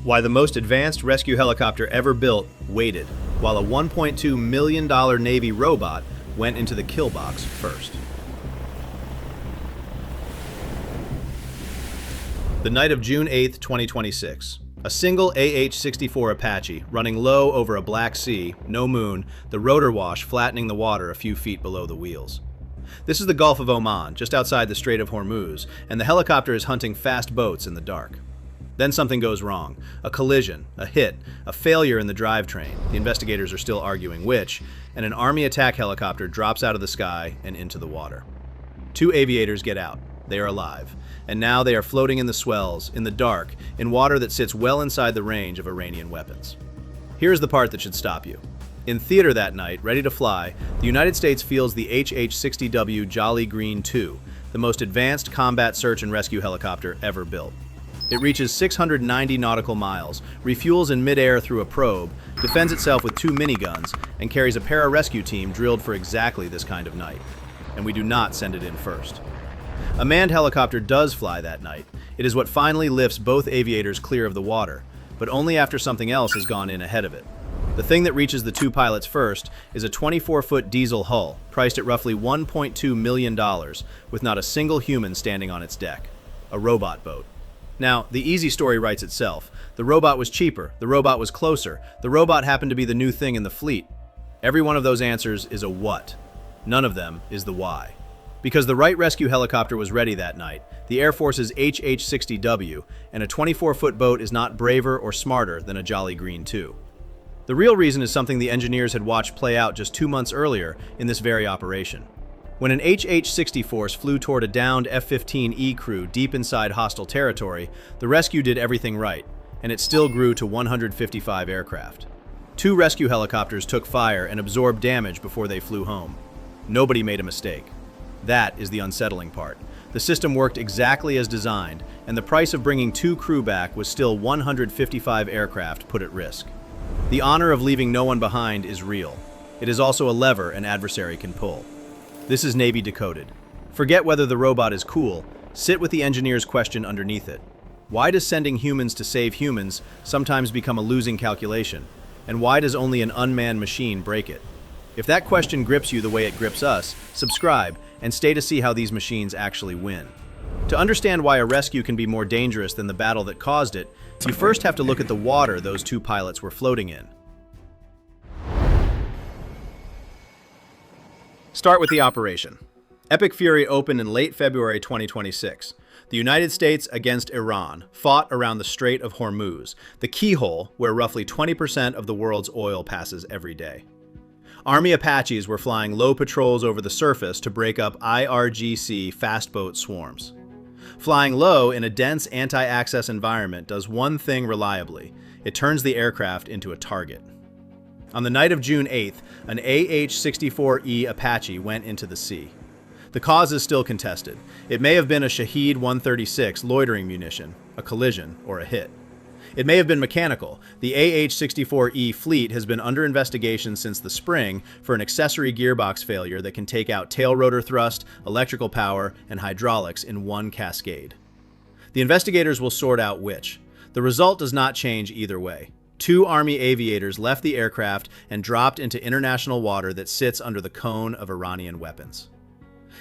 Why the most advanced rescue helicopter ever built waited, while a $1.2 million Navy robot went into the kill box first. The night of June 8, 2026. A single AH-64 Apache running low over a black sea, no moon, the rotor wash flattening the water a few feet below the wheels. This is the Gulf of Oman, just outside the Strait of Hormuz, and the helicopter is hunting fast boats in the dark. Then something goes wrong. A collision, a hit, a failure in the drivetrain, the investigators are still arguing which, and an Army attack helicopter drops out of the sky and into the water. 2 aviators get out. They are alive. And now they are floating in the swells, in the dark, in water that sits well inside the range of Iranian weapons. Here's the part that should stop you. In theater that night, ready to fly, the United States fields the HH-60W Jolly Green II, the most advanced combat search and rescue helicopter ever built. It reaches 690 nautical miles, refuels in midair through a probe, defends itself with 2 miniguns, and carries a pararescue team drilled for exactly this kind of night. And we do not send it in first. A manned helicopter does fly that night. It is what finally lifts both aviators clear of the water, but only after something else has gone in ahead of it. The thing that reaches the 2 pilots first is a 24-foot diesel hull, priced at roughly $1.2 million, with not a single human standing on its deck. A robot boat. Now, the easy story writes itself. The robot was cheaper, the robot was closer, the robot happened to be the new thing in the fleet. Every one of those answers is a what. None of them is the why. Because the right rescue helicopter was ready that night, the Air Force's HH-60W, and a 24-foot boat is not braver or smarter than a Jolly Green II. The real reason is something the engineers had watched play out just 2 months earlier in this very operation. When an HH-60 force flew toward a downed F-15E crew deep inside hostile territory, the rescue did everything right, and it still grew to 155 aircraft. 2 rescue helicopters took fire and absorbed damage before they flew home. Nobody made a mistake. That is the unsettling part. The system worked exactly as designed, and the price of bringing 2 crew back was still 155 aircraft put at risk. The honor of leaving no one behind is real. It is also a lever an adversary can pull. This is Navy Decoded. Forget whether the robot is cool, sit with the engineer's question underneath it. Why does sending humans to save humans sometimes become a losing calculation? And why does only an unmanned machine break it? If that question grips you the way it grips us, subscribe and stay to see how these machines actually win. To understand why a rescue can be more dangerous than the battle that caused it, you first have to look at the water those 2 pilots were floating in. Start with the operation. Epic Fury opened in late February 2026. The United States against Iran fought around the Strait of Hormuz, the keyhole where roughly 20% of the world's oil passes every day. Army Apaches were flying low patrols over the surface to break up IRGC fast boat swarms. Flying low in a dense anti-access environment does one thing reliably. It turns the aircraft into a target. On the night of June 8th, an AH-64E Apache went into the sea. The cause is still contested. It may have been a Shaheed 136 loitering munition, a collision, or a hit. It may have been mechanical. The AH-64E fleet has been under investigation since the spring for an accessory gearbox failure that can take out tail rotor thrust, electrical power, and hydraulics in one cascade. The investigators will sort out which. The result does not change either way. 2 Army aviators left the aircraft and dropped into international water that sits under the cone of Iranian weapons.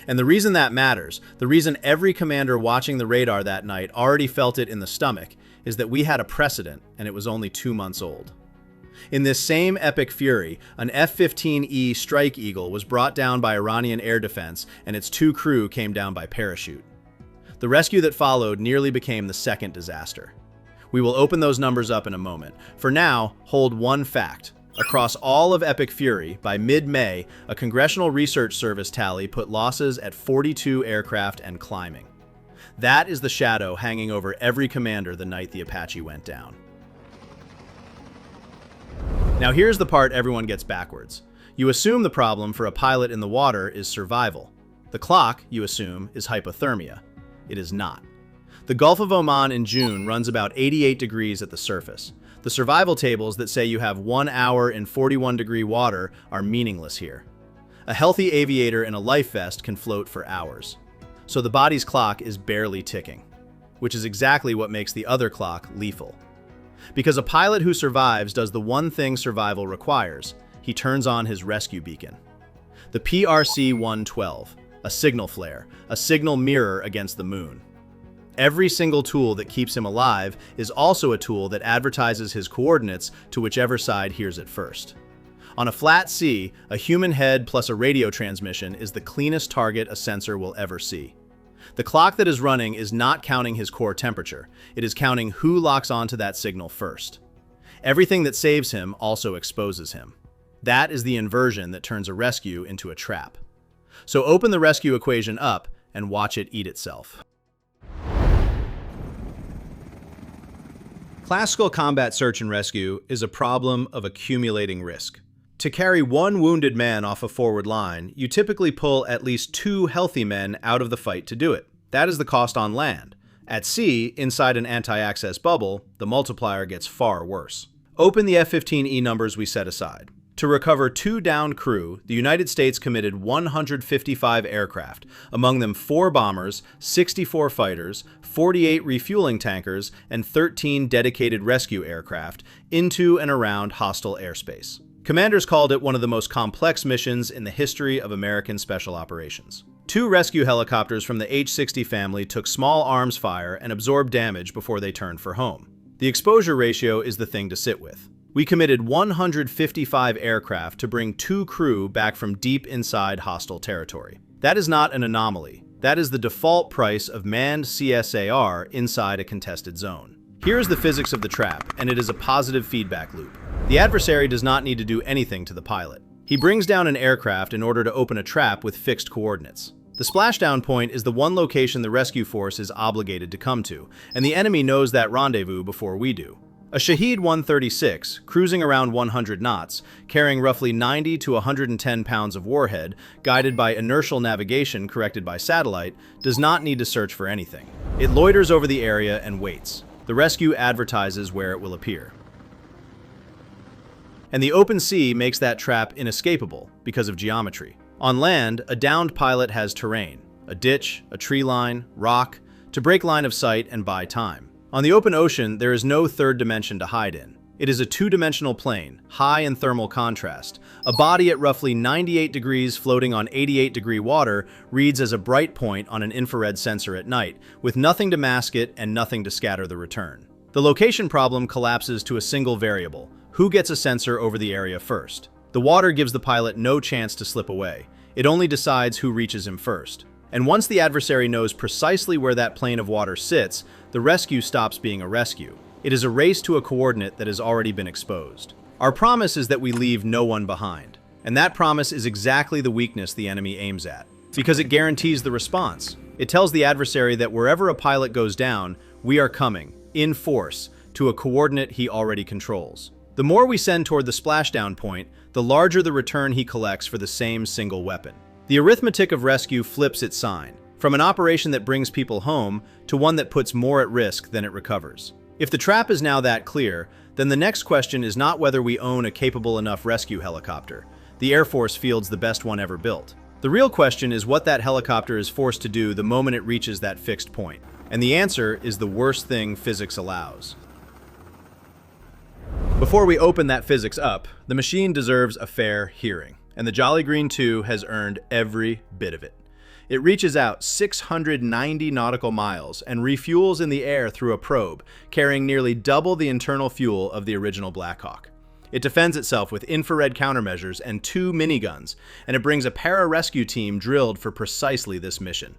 And the reason that matters, the reason every commander watching the radar that night already felt it in the stomach, is that we had a precedent, and it was only 2 months old. In this same epic fury, an F-15E Strike Eagle was brought down by Iranian air defense, and its 2 crew came down by parachute. The rescue that followed nearly became the second disaster. We will open those numbers up in a moment. For now, hold one fact. Across all of Epic Fury, by mid-May, a Congressional Research Service tally put losses at 42 aircraft and climbing. That is the shadow hanging over every commander the night the Apache went down. Now here's the part everyone gets backwards. You assume the problem for a pilot in the water is survival. The clock, you assume, is hypothermia. It is not. The Gulf of Oman in June runs about 88 degrees at the surface. The survival tables that say you have 1 hour in 41-degree water are meaningless here. A healthy aviator in a life vest can float for hours. So the body's clock is barely ticking, which is exactly what makes the other clock lethal. Because a pilot who survives does the one thing survival requires. He turns on his rescue beacon. The PRC-112, a signal flare, a signal mirror against the moon. Every single tool that keeps him alive is also a tool that advertises his coordinates to whichever side hears it first. On a flat sea, a human head plus a radio transmission is the cleanest target a sensor will ever see. The clock that is running is not counting his core temperature, it is counting who locks onto that signal first. Everything that saves him also exposes him. That is the inversion that turns a rescue into a trap. So open the rescue equation up and watch it eat itself. Classical combat search and rescue is a problem of accumulating risk. To carry one wounded man off a forward line, you typically pull at least 2 healthy men out of the fight to do it. That is the cost on land. At sea, inside an anti-access bubble, the multiplier gets far worse. Open the F-15E numbers we set aside. To recover 2 downed crew, the United States committed 155 aircraft, among them 4 bombers, 64 fighters, 48 refueling tankers, and 13 dedicated rescue aircraft, into and around hostile airspace. Commanders called it one of the most complex missions in the history of American special operations. 2 rescue helicopters from the H-60 family took small arms fire and absorbed damage before they turned for home. The exposure ratio is the thing to sit with. We committed 155 aircraft to bring 2 crew back from deep inside hostile territory. That is not an anomaly. That is the default price of manned CSAR inside a contested zone. Here is the physics of the trap, and it is a positive feedback loop. The adversary does not need to do anything to the pilot. He brings down an aircraft in order to open a trap with fixed coordinates. The splashdown point is the one location the rescue force is obligated to come to, and the enemy knows that rendezvous before we do. A Shahed 136, cruising around 100 knots, carrying roughly 90 to 110 pounds of warhead, guided by inertial navigation corrected by satellite, does not need to search for anything. It loiters over the area and waits. The rescue advertises where it will appear. And the open sea makes that trap inescapable because of geometry. On land, a downed pilot has terrain, a ditch, a tree line, rock, to break line of sight and buy time. On the open ocean, there is no third dimension to hide in. It is a 2-dimensional plane, high in thermal contrast. A body at roughly 98 degrees floating on 88-degree water reads as a bright point on an infrared sensor at night, with nothing to mask it and nothing to scatter the return. The location problem collapses to a single variable: who gets a sensor over the area first? The water gives the pilot no chance to slip away. It only decides who reaches him first. And once the adversary knows precisely where that plane of water sits, the rescue stops being a rescue. It is a race to a coordinate that has already been exposed. Our promise is that we leave no one behind. And that promise is exactly the weakness the enemy aims at, because it guarantees the response. It tells the adversary that wherever a pilot goes down, we are coming, in force, to a coordinate he already controls. The more we send toward the splashdown point, the larger the return he collects for the same single weapon. The arithmetic of rescue flips its sign, from an operation that brings people home to one that puts more at risk than it recovers. If the trap is now that clear, then the next question is not whether we own a capable enough rescue helicopter. The Air Force fields the best one ever built. The real question is what that helicopter is forced to do the moment it reaches that fixed point. And the answer is the worst thing physics allows. Before we open that physics up, the machine deserves a fair hearing, and the Jolly Green 2 has earned every bit of it. It reaches out 690 nautical miles and refuels in the air through a probe, carrying nearly double the internal fuel of the original Black Hawk. It defends itself with infrared countermeasures and 2 miniguns, and it brings a para-rescue team drilled for precisely this mission.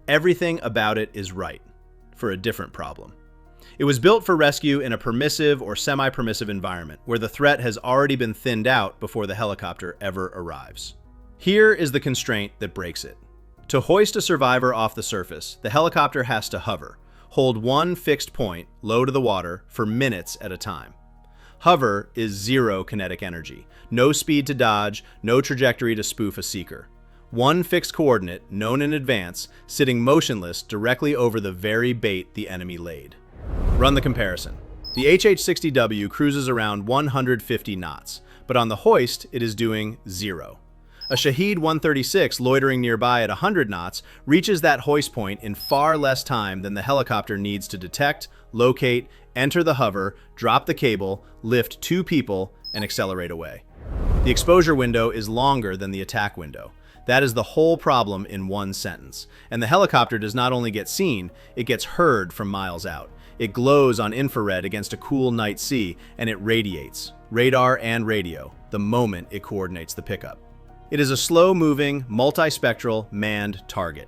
Everything about it is right, for a different problem. It was built for rescue in a permissive or semi-permissive environment, where the threat has already been thinned out before the helicopter ever arrives. Here is the constraint that breaks it. To hoist a survivor off the surface, the helicopter has to hover, hold one fixed point, low to the water, for minutes at a time. Hover is 0 kinetic energy, no speed to dodge, no trajectory to spoof a seeker. One fixed coordinate, known in advance, sitting motionless directly over the very bait the enemy laid. Run the comparison. The HH-60W cruises around 150 knots, but on the hoist it is doing 0. A Shahed 136 loitering nearby at 100 knots reaches that hoist point in far less time than the helicopter needs to detect, locate, enter the hover, drop the cable, lift 2 people, and accelerate away. The exposure window is longer than the attack window. That is the whole problem in one sentence. And the helicopter does not only get seen, it gets heard from miles out. It glows on infrared against a cool night sea, and it radiates, radar and radio, the moment it coordinates the pickup. It is a slow-moving, multispectral, manned target.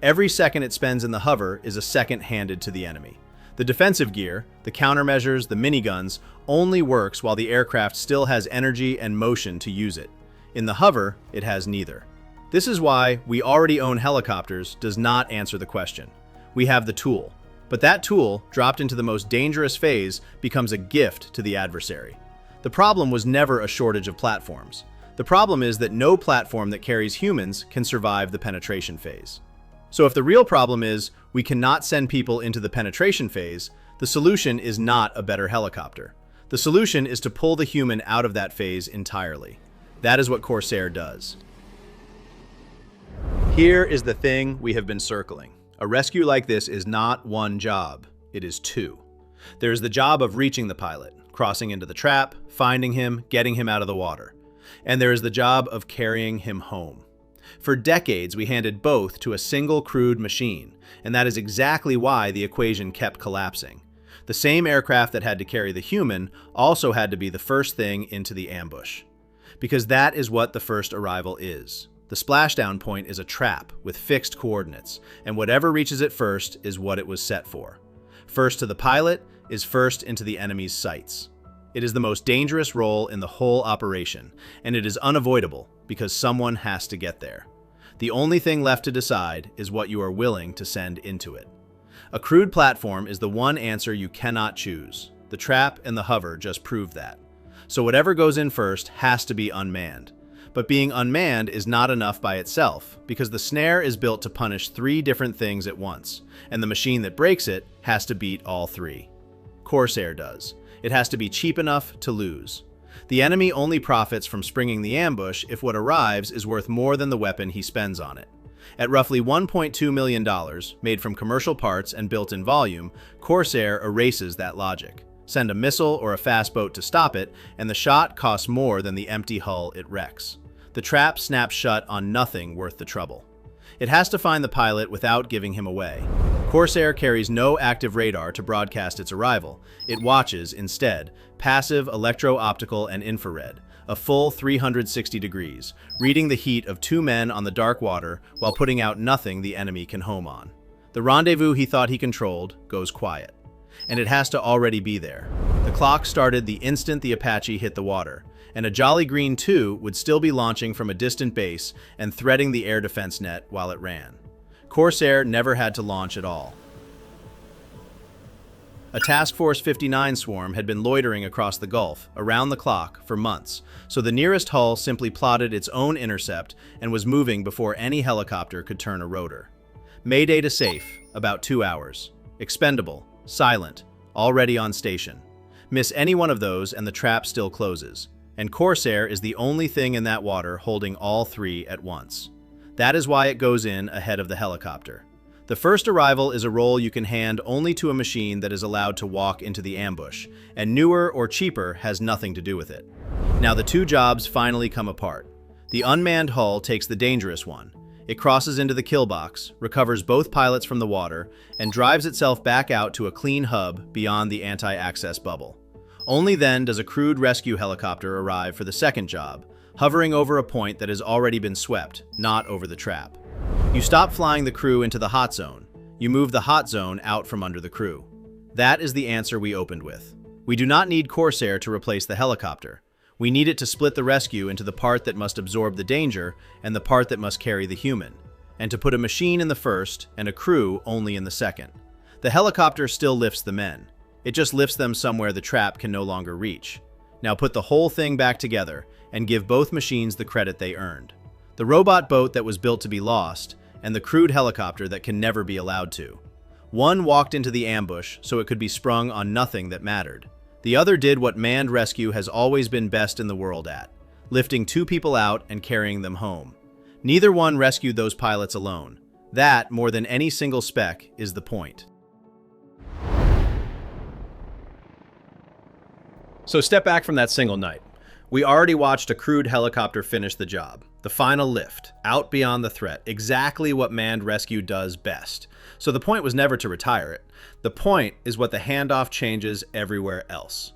Every second it spends in the hover is a second handed to the enemy. The defensive gear, the countermeasures, the miniguns, only works while the aircraft still has energy and motion to use it. In the hover, it has neither. This is why "we already own helicopters" does not answer the question. We have the tool. But that tool, dropped into the most dangerous phase, becomes a gift to the adversary. The problem was never a shortage of platforms. The problem is that no platform that carries humans can survive the penetration phase. So if the real problem is we cannot send people into the penetration phase, the solution is not a better helicopter. The solution is to pull the human out of that phase entirely. That is what Corsair does. Here is the thing we have been circling. A rescue like this is not one job, it is 2. There is the job of reaching the pilot, crossing into the trap, finding him, getting him out of the water. And there is the job of carrying him home. For decades, we handed both to a single crewed machine, and that is exactly why the equation kept collapsing. The same aircraft that had to carry the human also had to be the first thing into the ambush. Because that is what the first arrival is. The splashdown point is a trap with fixed coordinates, and whatever reaches it first is what it was set for. First to the pilot is first into the enemy's sights. It is the most dangerous role in the whole operation, and it is unavoidable because someone has to get there. The only thing left to decide is what you are willing to send into it. A crewed platform is the one answer you cannot choose. The trap and the hover just prove that. So whatever goes in first has to be unmanned. But being unmanned is not enough by itself, because the snare is built to punish 3 different things at once, and the machine that breaks it has to beat all 3. Corsair does. It has to be cheap enough to lose. The enemy only profits from springing the ambush if what arrives is worth more than the weapon he spends on it. At roughly $1.2 million, made from commercial parts and built in volume, Corsair erases that logic. Send a missile or a fast boat to stop it, and the shot costs more than the empty hull it wrecks. The trap snaps shut on nothing worth the trouble. It has to find the pilot without giving him away. Corsair carries no active radar to broadcast its arrival. It watches, instead, passive electro-optical and infrared, a full 360 degrees, reading the heat of 2 men on the dark water while putting out nothing the enemy can home on. The rendezvous he thought he controlled goes quiet. And it has to already be there. The clock started the instant the Apache hit the water, and a Jolly Green 2 would still be launching from a distant base and threading the air defense net while it ran. Corsair never had to launch at all. A Task Force 59 swarm had been loitering across the Gulf, around the clock, for months, so the nearest hull simply plotted its own intercept and was moving before any helicopter could turn a rotor. Mayday to safe, about 2 hours. Expendable, silent, already on station. Miss any one of those and the trap still closes. And Corsair is the only thing in that water holding all 3 at once. That is why it goes in ahead of the helicopter. The first arrival is a role you can hand only to a machine that is allowed to walk into the ambush, and newer or cheaper has nothing to do with it. Now the 2 jobs finally come apart. The unmanned hull takes the dangerous one. It crosses into the kill box, recovers both pilots from the water, and drives itself back out to a clean hub beyond the anti-access bubble. Only then does a crewed rescue helicopter arrive for the second job, hovering over a point that has already been swept, not over the trap. You stop flying the crew into the hot zone. You move the hot zone out from under the crew. That is the answer we opened with. We do not need Corsair to replace the helicopter. We need it to split the rescue into the part that must absorb the danger and the part that must carry the human, and to put a machine in the first and a crew only in the second. The helicopter still lifts the men. It just lifts them somewhere the trap can no longer reach. Now put the whole thing back together and give both machines the credit they earned. The robot boat that was built to be lost, and the crewed helicopter that can never be allowed to. One walked into the ambush so it could be sprung on nothing that mattered. The other did what manned rescue has always been best in the world at, lifting 2 people out and carrying them home. Neither one rescued those pilots alone. That, more than any single spec, is the point. So step back from that single night. We already watched a crewed helicopter finish the job. The final lift, out beyond the threat, exactly what manned rescue does best. So the point was never to retire it. The point is what the handoff changes everywhere else.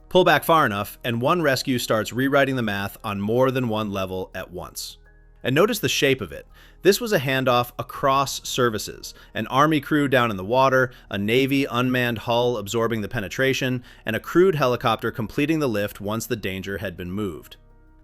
Pull back far enough, and one rescue starts rewriting the math on more than one level at once. And notice the shape of it. This was a handoff across services, an Army crew down in the water, a Navy unmanned hull absorbing the penetration, and a crewed helicopter completing the lift once the danger had been moved.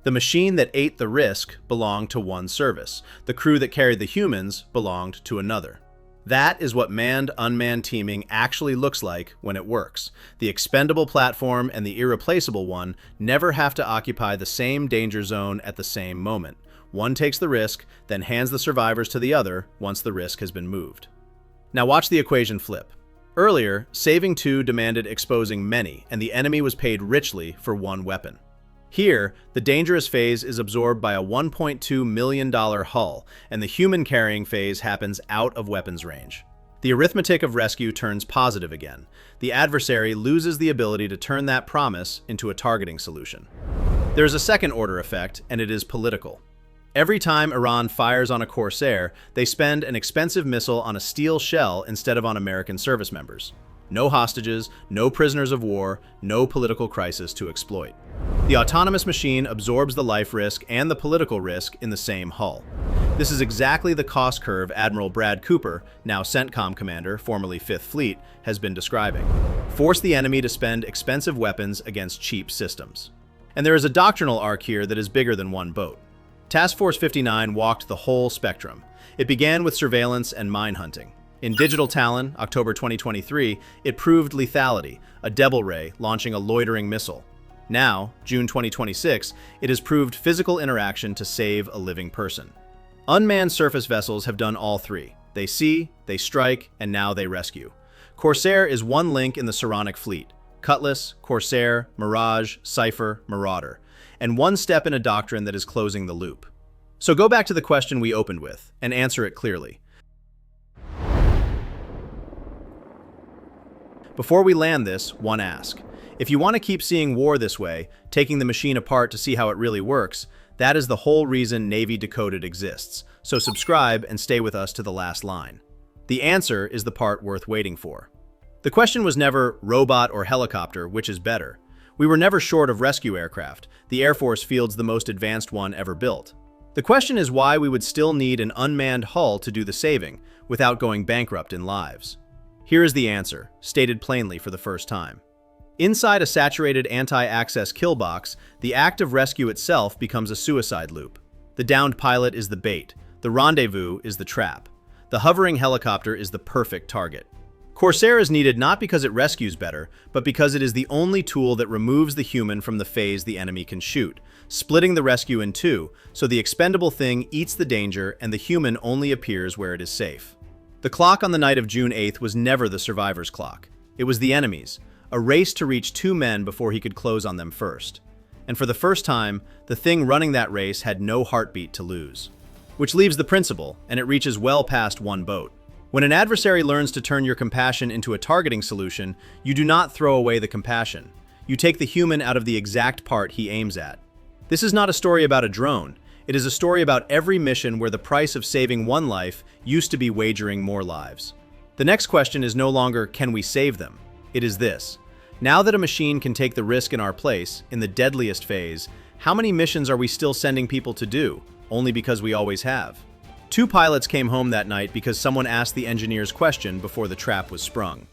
The machine that ate the risk belonged to one service. The crew that carried the humans belonged to another. That is what manned-unmanned teaming actually looks like when it works. The expendable platform and the irreplaceable one never have to occupy the same danger zone at the same moment. One takes the risk, then hands the survivors to the other once the risk has been moved. Now watch the equation flip. Earlier, saving 2 demanded exposing many, and the enemy was paid richly for one weapon. Here, the dangerous phase is absorbed by a $1.2 million hull, and the human carrying phase happens out of weapons range. The arithmetic of rescue turns positive again. The adversary loses the ability to turn that promise into a targeting solution. There is a second-order effect, and it is political. Every time Iran fires on a Corsair, they spend an expensive missile on a steel shell instead of on American service members. No hostages, no prisoners of war, no political crisis to exploit. The autonomous machine absorbs the life risk and the political risk in the same hull. This is exactly the cost curve Admiral Brad Cooper, now CENTCOM commander, formerly 5th Fleet, has been describing. Force the enemy to spend expensive weapons against cheap systems. And there is a doctrinal arc here that is bigger than one boat. Task Force 59 walked the whole spectrum. It began with surveillance and mine hunting. In Digital Talon, October 2023, it proved lethality, a Devil Ray launching a loitering missile. Now, June 2026, it has proved physical interaction to save a living person. Unmanned surface vessels have done all three. They see, they strike, and now they rescue. Corsair is one link in the Saronic fleet. Cutlass, Corsair, Mirage, Cypher, Marauder. And one step in a doctrine that is closing the loop. So go back to the question we opened with, and answer it clearly. Before we land this, one ask. If you want to keep seeing war this way, taking the machine apart to see how it really works, that is the whole reason Navy Decoded exists. So subscribe and stay with us to the last line. The answer is the part worth waiting for. The question was never robot or helicopter, which is better. We were never short of rescue aircraft. The Air Force fields the most advanced one ever built. The question is why we would still need an unmanned hull to do the saving, without going bankrupt in lives. Here is the answer, stated plainly for the first time. Inside a saturated anti-access kill box, the act of rescue itself becomes a suicide loop. The downed pilot is the bait. The rendezvous is the trap. The hovering helicopter is the perfect target. Corsair is needed not because it rescues better, but because it is the only tool that removes the human from the phase the enemy can shoot, splitting the rescue in two, so the expendable thing eats the danger and the human only appears where it is safe. The clock on the night of June 8th was never the survivor's clock. It was the enemy's, a race to reach 2 men before he could close on them first. And for the first time, the thing running that race had no heartbeat to lose. Which leaves the principle, and it reaches well past one boat. When an adversary learns to turn your compassion into a targeting solution, you do not throw away the compassion. You take the human out of the exact part he aims at. This is not a story about a drone. It is a story about every mission where the price of saving one life used to be wagering more lives. The next question is no longer, can we save them? It is this. Now that a machine can take the risk in our place, in the deadliest phase, how many missions are we still sending people to do, only because we always have? 2 pilots came home that night because someone asked the engineers question before the trap was sprung.